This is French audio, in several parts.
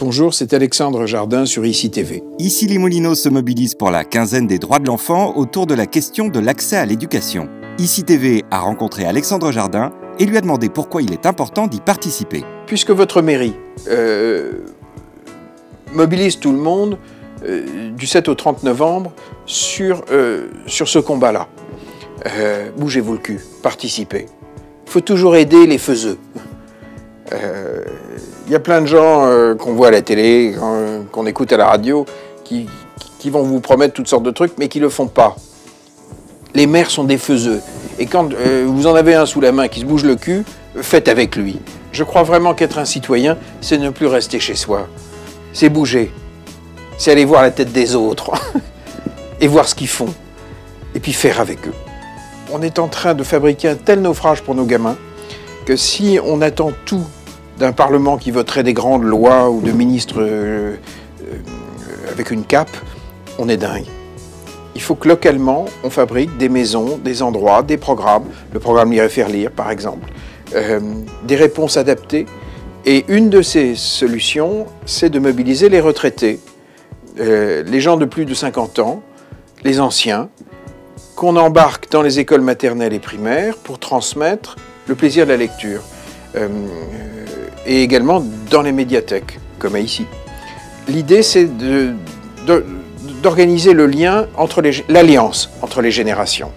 Bonjour, c'est Alexandre Jardin sur ICI-TV. Ici les Moulineaux se mobilisent pour la quinzaine des droits de l'enfant autour de la question de l'accès à l'éducation. ICI-TV a rencontré Alexandre Jardin et lui a demandé pourquoi il est important d'y participer. Puisque votre mairie mobilise tout le monde du 7 au 30 novembre sur ce combat-là, bougez-vous le cul, participez. Il faut toujours aider les faiseux. Il y a plein de gens qu'on voit à la télé, qu'on écoute à la radio, qui vont vous promettre toutes sortes de trucs, mais qui ne le font pas. Les maires sont des faiseux. Et quand vous en avez un sous la main qui se bouge le cul, faites avec lui. Je crois vraiment qu'être un citoyen, c'est ne plus rester chez soi. C'est bouger. C'est aller voir la tête des autres et voir ce qu'ils font. Et puis faire avec eux. On est en train de fabriquer un tel naufrage pour nos gamins que si on attend tout d'un Parlement qui voterait des grandes lois ou de ministres avec une cape, on est dingue. Il faut que localement, on fabrique des maisons, des endroits, des programmes, le programme Lire et faire lire par exemple, des réponses adaptées. Et une de ces solutions, c'est de mobiliser les retraités, les gens de plus de 50 ans, les anciens, qu'on embarque dans les écoles maternelles et primaires pour transmettre le plaisir de la lecture. Et également dans les médiathèques, comme ici. L'idée, c'est d'organiser le lien, l'alliance entre les générations,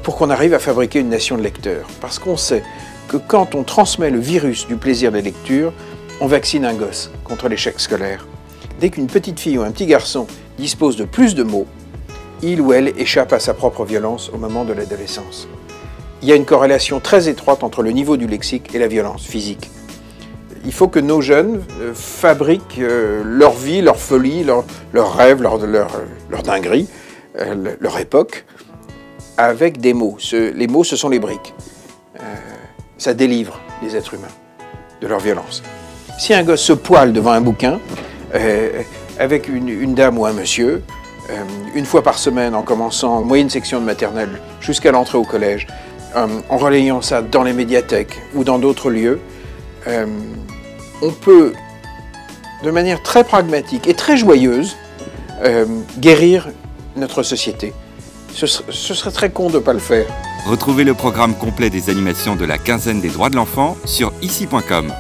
pour qu'on arrive à fabriquer une nation de lecteurs. Parce qu'on sait que quand on transmet le virus du plaisir de la lecture, on vaccine un gosse contre l'échec scolaire. Dès qu'une petite fille ou un petit garçon dispose de plus de mots, il ou elle échappe à sa propre violence au moment de l'adolescence. Il y a une corrélation très étroite entre le niveau du lexique et la violence physique. Il faut que nos jeunes fabriquent leur vie, leur folie, leurs rêves, leur dinguerie, leur époque, avec des mots. Les mots, ce sont les briques. Ça délivre les êtres humains de leur violence. Si un gosse se poile devant un bouquin, avec une dame ou un monsieur, une fois par semaine, en commençant en moyenne section de maternelle jusqu'à l'entrée au collège, en relayant ça dans les médiathèques ou dans d'autres lieux, on peut, de manière très pragmatique et très joyeuse, guérir notre société. Ce serait très con de ne pas le faire. Retrouvez le programme complet des animations de la quinzaine des droits de l'enfant sur ici.com.